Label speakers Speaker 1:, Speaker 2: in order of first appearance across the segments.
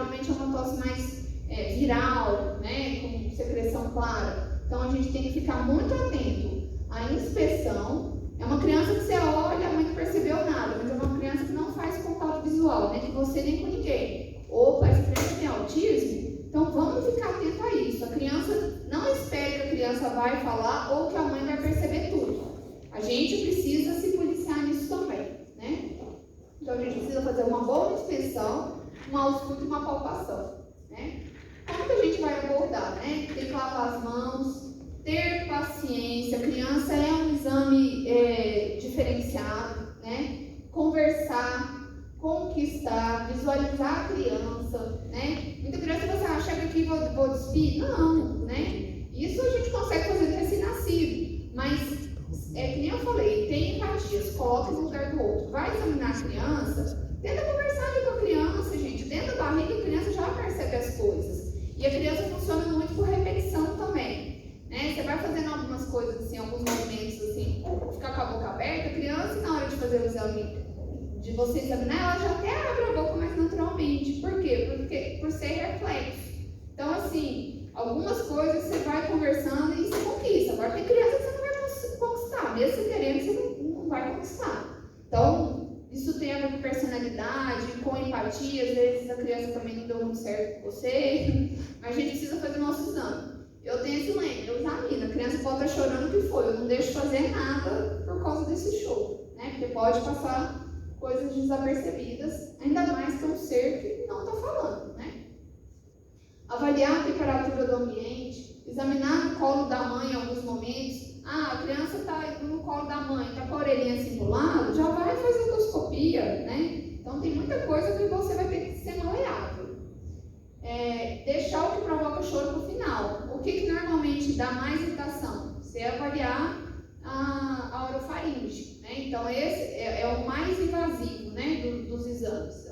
Speaker 1: geralmente é uma tosse mais viral, né, com secreção clara. Então a gente tem que ficar muito atento à inspeção. É uma criança que você olha, a mãe não percebeu nada, mas é uma criança que não faz contato visual, nem com você nem com ninguém. Opa, essa criança tem autismo? Então vamos ficar atento a isso. A criança, não espere que a criança vai falar ou que a mãe vai perceber tudo. A gente precisa se policiar nisso também, né? Então a gente precisa fazer uma boa inspeção, uma ausculta e uma palpação, né? Como que a gente vai abordar, né? Tem que lavar as mãos, ter paciência. A criança é um exame diferenciado, né? Conversar, conquistar, visualizar a criança, né? Muita criança você acha que vou despir? Não, né? Isso a gente consegue fazer no recém-nascido, mas que nem eu falei, tem empatia, se coloca no lugar do outro. Vai examinar a criança, tenta conversar ali com a criança, gente. Dentro da barriga a criança já percebe as coisas. E a criança funciona muito por repetição também, né? Você vai fazendo algumas coisas assim, alguns movimentos assim, ficar com a boca aberta, a criança na hora de fazer o exame, de você examinar, ela já até abre a boca mais naturalmente. Por quê? Porque por ser reflexo. Então assim, algumas coisas você vai conversando e você conquista. Agora tem criança que você não vai conquistar, mesmo você querendo, você não vai conquistar. Então isso tem a ver com personalidade, com empatia. Às vezes a criança também não deu muito certo com você, mas a gente precisa fazer o nosso exame. Eu tenho esse lema, eu examino. A criança pode estar chorando o que foi, eu não deixo fazer nada por causa desse show, né? Porque pode passar coisas desapercebidas, ainda mais que é um ser que não está falando, né? Avaliar a temperatura do ambiente, examinar no colo da mãe em alguns momentos. A criança está no colo da mãe, está com a orelhinha assim pro lado, já vai fazer endoscopia, né? Então tem muita coisa que você vai ter que ser maleável. Deixar o que provoca choro para o final. O que normalmente dá mais irritação? Você avaliar a orofaringe, né? Então esse é o mais invasivo, né, dos exames,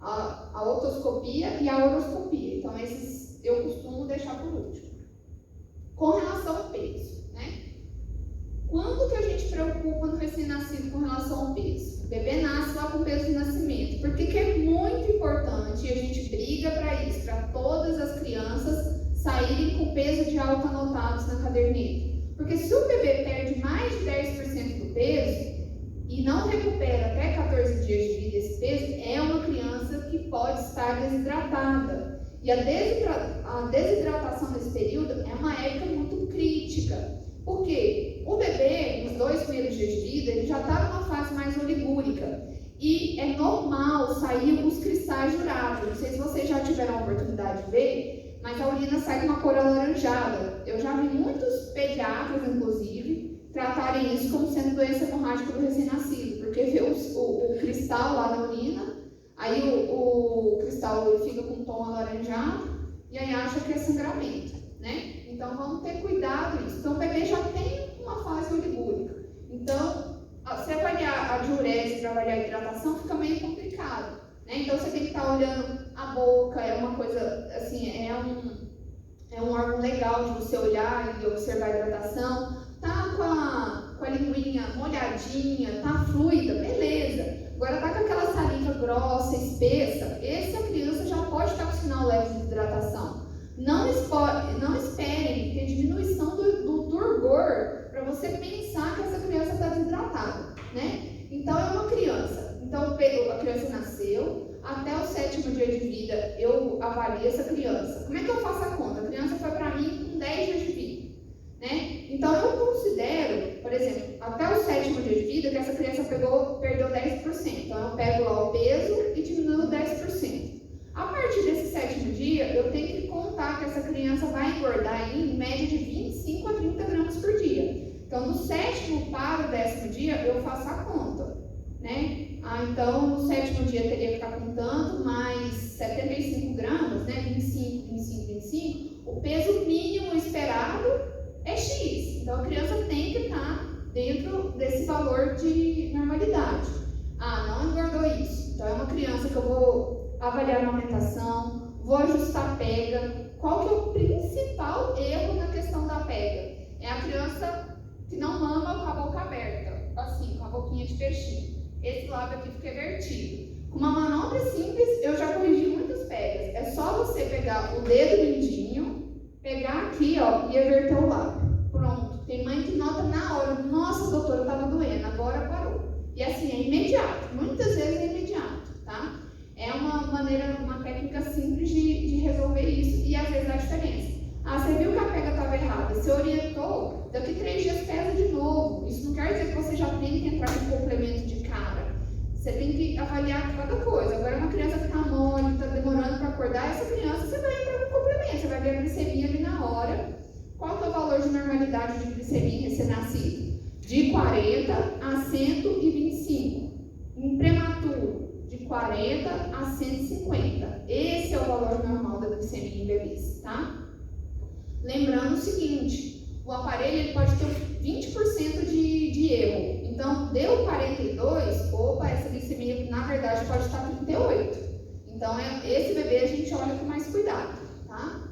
Speaker 1: a otoscopia e a oroscopia. Então esses eu costumo deixar por último. Com relação ao peso, né? Quando que a gente preocupa no recém-nascido com relação ao peso? O bebê nasce lá com peso de nascimento. Por que é muito importante e a gente briga para isso, para todas as crianças saírem com peso de alta anotados na caderneta? Porque se o bebê perde mais de 10% do peso e não recupera até 14 dias de vida esse peso, é uma criança que pode estar desidratada. E a desidratação nesse período é uma época muito crítica. Por quê? O bebê, nos 2 primeiros dias de vida, ele já está numa fase mais oligúrica. E é normal sair os cristais jurados. Não sei se vocês já tiveram a oportunidade de ver, mas a urina sai com uma cor alaranjada. Eu já vi muitos pediatras, inclusive, tratarem isso como sendo doença hemorrágica do recém-nascido, porque vê o cristal lá na urina, aí o cristal fica com um tom alaranjado, e aí acha que é sangramento, né? Então vamos ter cuidado nisso. Então o bebê já tem uma fase oligúrica. Então, se avaliar a diurese para avaliar a hidratação fica meio complicado, né? Então você tem que estar olhando a boca, é uma coisa assim, é um órgão legal de você olhar e observar a hidratação. Tá com a linguinha molhadinha, tá fluida, beleza. Agora tá com aquela saliva grossa, espessa, essa criança já pode estar com sinal leve de desidratação. Não esperem ter diminuição do turgor para você pensar que essa criança está desidratada, né? Então é uma criança. Então a criança nasceu, até o 7º dia de vida eu avalio essa criança. Como é que eu faço a conta? A criança foi para mim com 10 dias de vida, né? Então eu considero, por exemplo, até o 7º dia de vida que essa criança perdeu 10%. Então eu pego lá o peso e diminuo 10%. A partir desse 7º dia, eu tenho que contar que essa criança vai engordar em média de 25 a 30 gramas por dia. Então, do 7º para o 10º dia, eu faço a conta, né? Então, no 7º dia teria que estar contando mais 75 gramas, né? 25. O peso mínimo esperado é X. Então, a criança tem que estar dentro desse valor de normalidade. Não engordou isso. Então, é uma criança que eu vou avaliar a amamentação, vou ajustar a pega. Qual que é o principal erro na questão da pega? É a criança que não mama com a boca aberta, assim, com a boquinha de peixinho. Esse lábio aqui fica invertido. Com uma manobra simples, eu já corrigi muitas pegar o dedo mindinho, pegar aqui, ó, e everter o lábio. Pronto. Tem mãe que nota na hora, nossa, doutora, estava doendo, agora parou. E assim, é imediato. Muitas vezes é imediato, tá? É uma maneira, uma técnica simples de resolver isso e às vezes dá diferença. Ah, você viu que a pega estava errada, você orientou, daqui 3 dias pesa de novo. Isso não quer dizer que você já tem que entrar com complemento de cara. Você tem que avaliar cada coisa. Agora, uma criança que está mole, está demorando para acordar, essa criança você vai entrar com complemento, você vai ver a glicemia ali na hora. Qual que é o valor de normalidade de glicemia em recém-nascido? De 40 a 125. Em prematuro, de 40 a 150. Esse é o valor normal da glicemia em bebês, tá? Lembrando o seguinte, o aparelho ele pode ter 20% de erro. Então, deu 42, opa, essa glicemia na verdade pode estar 38. Então, esse bebê a gente olha com mais cuidado, tá?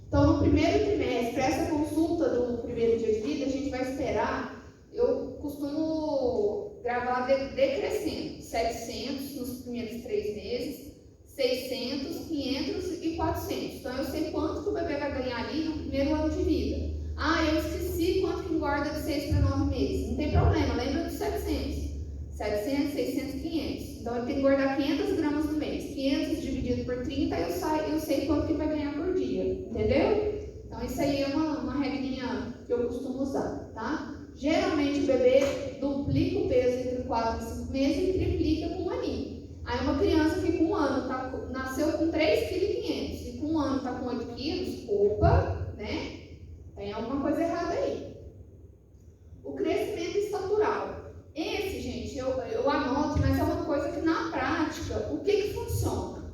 Speaker 1: Então, no primeiro trimestre, essa consulta do primeiro dia de vida, a gente vai esperar, eu costumo gravar decrescendo, 700 nos primeiros 3 meses, 600, 500 e 400. Então, eu sei quanto que o bebê vai ganhar ali no primeiro ano de vida. Ah, eu esqueci quanto que engorda de 6 para 9 meses. Não tem problema, lembra dos 700. 700, 600, 500. Então, ele tem que engordar 500 gramas no mês. 500 dividido por 30, eu sei quanto que vai ganhar por dia. Entendeu? Então, isso aí é uma regrinha que eu costumo usar, tá? Geralmente, o bebê duplica o peso entre 4 e 5 meses e triplica com 1 aninho. Aí uma criança que com 1 ano nasceu com 3,5 kg e com 1 ano está com 8 kg, opa, né? Tem alguma coisa errada aí. O crescimento estatural. Esse, gente, eu anoto, mas é uma coisa que na prática, o que funciona?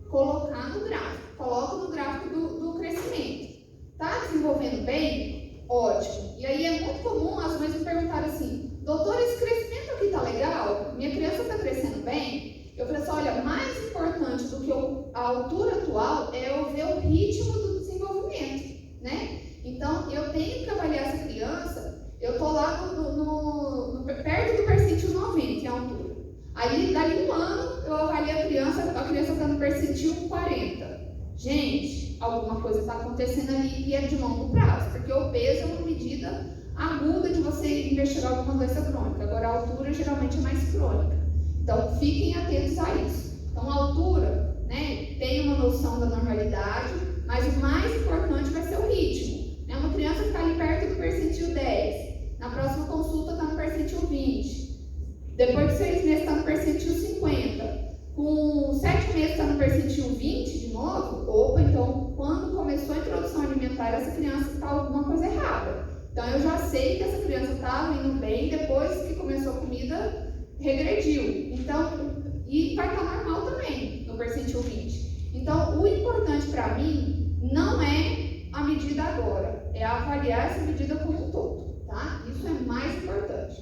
Speaker 1: Colocar no gráfico. Coloca no gráfico do crescimento. Tá desenvolvendo bem? Ótimo. E aí é muito comum as mães me perguntarem assim, doutora, esse crescimento aqui tá legal? Minha criança está crescendo bem? Eu falei assim, olha, mais importante do que a altura atual é eu ver o ritmo do desenvolvimento, né? Então, eu tenho que avaliar essa criança, eu estou lá perto do percentil 90 em altura. Aí, dali 1 ano, eu avalio a criança está no percentil 40. Gente, alguma coisa está acontecendo ali e é de longo prazo, porque o peso é uma medida aguda de você investigar alguma doença crônica. Agora, a altura geralmente é mais crônica. Então, fiquem atentos a isso. Então, a altura, né, tem uma noção da normalidade, mas o mais importante vai ser o ritmo. Né? Uma criança que está ali perto do percentil 10, na próxima consulta está no percentil 20, depois de 6 meses está no percentil 50, com 7 meses está no percentil 20 de novo, opa, então, quando começou a introdução alimentar, essa criança está alguma coisa errada. Então, eu já sei que essa criança estava indo bem, depois que começou a comida, regrediu. Então, e vai estar normal também, no percentil 20. Então, o importante para mim não é a medida agora, é avaliar essa medida como um todo, tá? Isso é mais importante.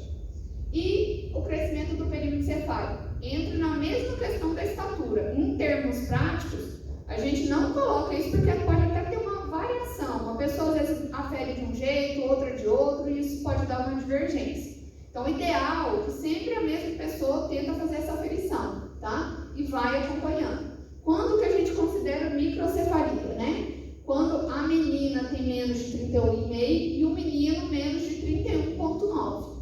Speaker 1: E o crescimento do perímetro cefálico entra na mesma questão da estatura. Em termos práticos, a gente não coloca isso porque pode até ter uma variação. Uma pessoa às vezes afere de um jeito, outra de outro, e isso pode dar uma divergência. Então, o ideal é que sempre a mesma pessoa tenta fazer essa aferição, tá? E vai acompanhando. Quando que a gente considera microcefalia, né? Quando a menina tem menos de 31,5 e o menino menos de 31,9.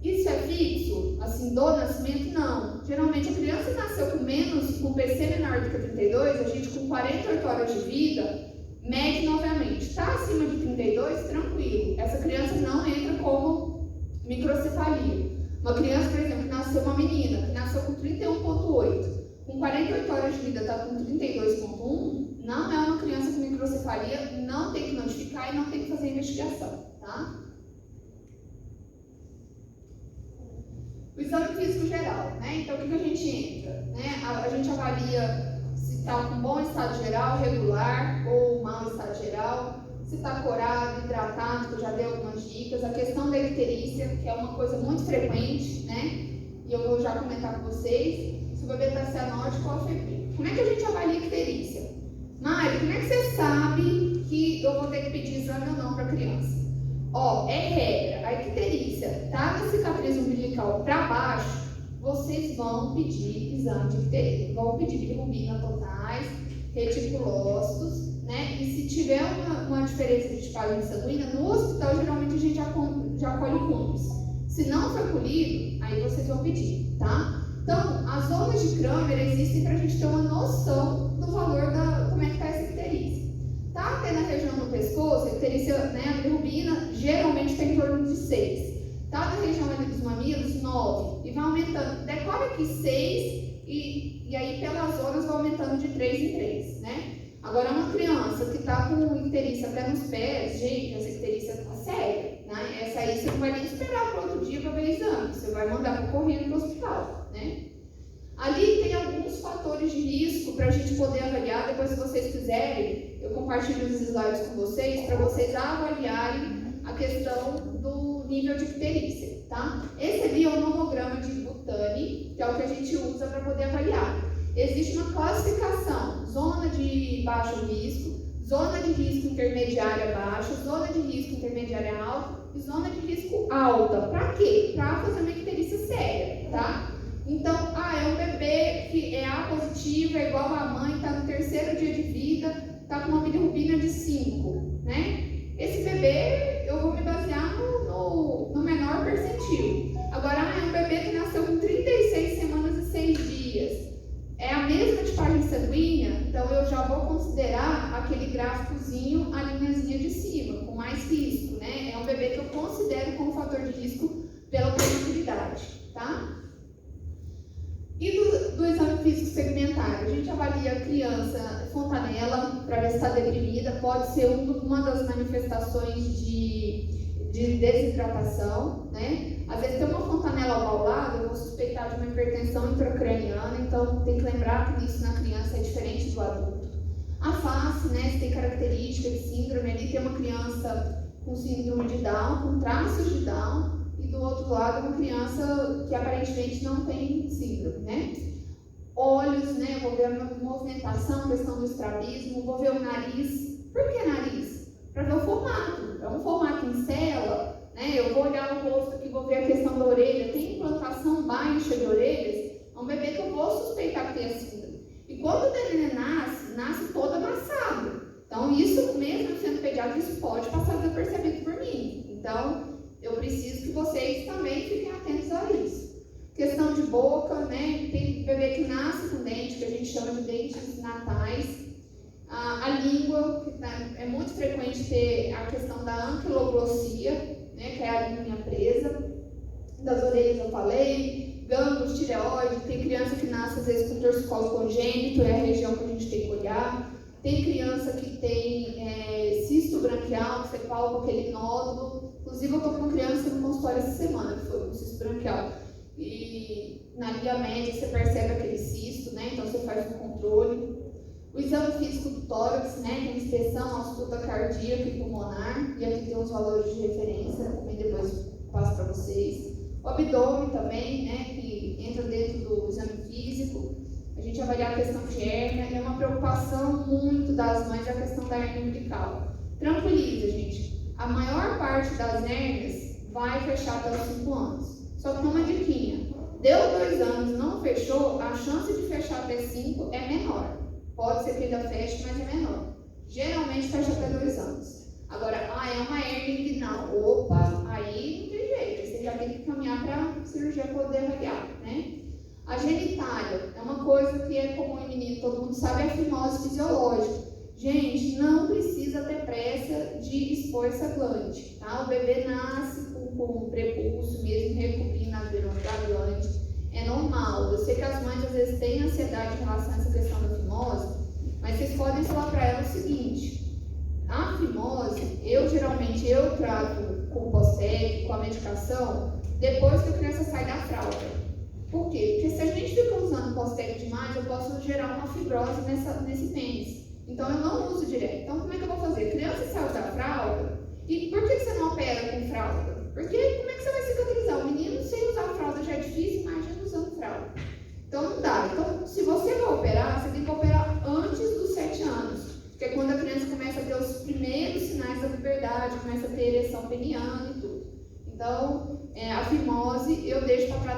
Speaker 1: Isso é fixo? Assim, do nascimento? Não. Geralmente, a criança nasceu com PC menor do que 32, a gente com 48 horas de vida, mede novamente. Está acima de 32, tranquilo. Essa criança não entra como microcefalia. Uma criança, por exemplo, que nasceu uma menina, que nasceu com 31,8, com 48 horas de vida está com 32,1, não é uma criança com microcefalia, não tem que notificar e não tem que fazer investigação, tá? O exame físico geral, né? Então, o que a gente entra? Né? A gente avalia se está com bom estado geral, regular ou mau estado geral, se está corado, hidratado, que eu já dei algumas dicas. A questão da icterícia, que é uma coisa muito frequente, né? E eu vou já comentar com vocês. Se o bebê está cianótico ou febril. Como é que a gente avalia a icterícia? Mário, como é que você sabe que eu vou ter que pedir exame ou não para a criança? Ó, é regra. A icterícia tá da cicatriz umbilical para baixo, vocês vão pedir exame de icterícia. Vão pedir bilirrubina totais. reticulócitos, né? E se tiver uma diferença de tipagem sanguínea, no hospital geralmente a gente já colhe o cúmplice. Se não for colhido, aí vocês vão pedir, tá? Então, as zonas de Kramer existem para a gente ter uma noção do valor como é que está essa icterícia. Tá até na região do pescoço, a icterícia, né, a bilirrubina geralmente está em torno de 6. Tá na região ali dos mamilos, 9. E vai aumentando. Decora aqui 6 e aí pelas zonas vai aumentando de 3 em 3, né? Agora, uma criança que está com icterícia até nos pés, gente, essa icterícia está séria, né? Essa aí você não vai nem esperar para outro dia para ver exame, você vai mandar correndo para o hospital, né? Ali tem alguns fatores de risco para a gente poder avaliar. Depois, se vocês quiserem, eu compartilho os slides com vocês para vocês avaliarem a questão do nível de icterícia, tá? Esse ali é o nomograma de Butani, que é o que a gente usa para poder avaliar. Existe uma classificação: zona de baixo risco, zona de risco intermediária baixa, zona de risco intermediária alta e zona de risco alta. Para quê? Para fazer uma icterícia séria, tá? Então, é um bebê que é A positivo, é igual a mãe, está no 3º dia de vida, está com uma bilirrubina de 5, né? Esse bebê, eu vou me basear no menor percentil. Agora, é um bebê que nasceu com 36 semanas e 6 dias. É a mesma tipagem sanguínea, então eu já vou considerar aquele gráficozinho, a linhazinha de cima, com mais risco, né? É um bebê que eu considero como fator de risco pela prematuridade, tá? E do exame físico segmentar, a gente avalia a criança fontanela para ver se está deprimida, pode ser uma das manifestações de desidratação, né? Às vezes tem uma fontanela abaulada, eu vou suspeitar de uma hipertensão intracraniana, então tem que lembrar que isso na criança é diferente do adulto. A face, né, se tem característica de síndrome, ali tem uma criança com síndrome de Down, com traços de Down, e do outro lado uma criança que aparentemente não tem síndrome, né? Olhos, né, eu vou ver a movimentação, questão do estrabismo, vou ver o nariz. Por que nariz? Para ver o formato. É um formato em cela, né? Eu vou olhar o rosto aqui, vou ver a questão da orelha. Tem implantação baixa de orelhas, é um bebê que eu vou suspeitar que tenha síndrome. E quando o neném nasce todo amassado. Então, isso mesmo sendo pediatra, isso pode passar desapercebido por mim. Então, eu preciso que vocês também fiquem atentos a isso. Questão de boca, né? Tem bebê que nasce com dente, que a gente chama de dentes natais. A língua, que é muito frequente ter a questão da anquiloglossia, né? Que é a linha presa. Das orelhas eu falei. Gânglios, tireoide. Tem criança que nasce às vezes com torcicolo congênito, é a região que a gente tem que olhar. Tem criança que tem cisto branquial, que você palpa aquele nódulo. Inclusive, eu estou com uma criança no consultório essa semana que foi com cisto branquial. E na guia média você percebe aquele cisto, né? Então você faz um controle. O exame físico do tórax, né? Tem inspeção, ausculta cardíaca e pulmonar. E aqui tem os valores de referência, também depois passo para vocês. O abdômen também, né? Que entra dentro do exame físico. A gente avalia a questão de hérnia. É uma preocupação muito das mães a questão da hérnia umbilical. Tranquiliza, gente. A maior parte das hérnias vai fechar até os 5 anos. Só que uma diquinha. Deu 2 anos, não fechou, a chance de fechar até 5 é menor. Pode ser que ainda feche, mas é menor. Geralmente fecha até 2 anos. Agora, é uma hérnia inguinal. Opa, aí não tem jeito. Você já tem que caminhar para a cirurgia poder avaliar, né? A genitália é uma coisa que é comum em menino, todo mundo sabe, é a fimose fisiológica. Gente, não precisa ter pressa de expor essa glande, tá? O bebê nasce com um prepúcio mesmo, recobrindo a glande. É normal. Eu sei que as mães às vezes têm ansiedade em relação a essa questão da fimose, mas vocês podem falar para ela o seguinte: a fimose, geralmente trato com o pós-tec, com a medicação, depois que a criança sai da fralda. Por quê? Porque se a gente fica usando pós-tec demais, eu posso gerar uma fibrose nesse pênis. Então eu não uso direto. Então como é que eu vou fazer? A criança saiu da fralda, e por que você não opera com fralda? Porque como é que você vai cicatrizar? O menino sem usar fralda já é difícil, imagina usando fralda. Então não dá. Então, se você vai operar, você tem que operar antes dos 7 anos. Que é quando a criança começa a ter os primeiros sinais da puberdade, começa a ter ereção peniana e tudo. Então, a fimose eu deixo para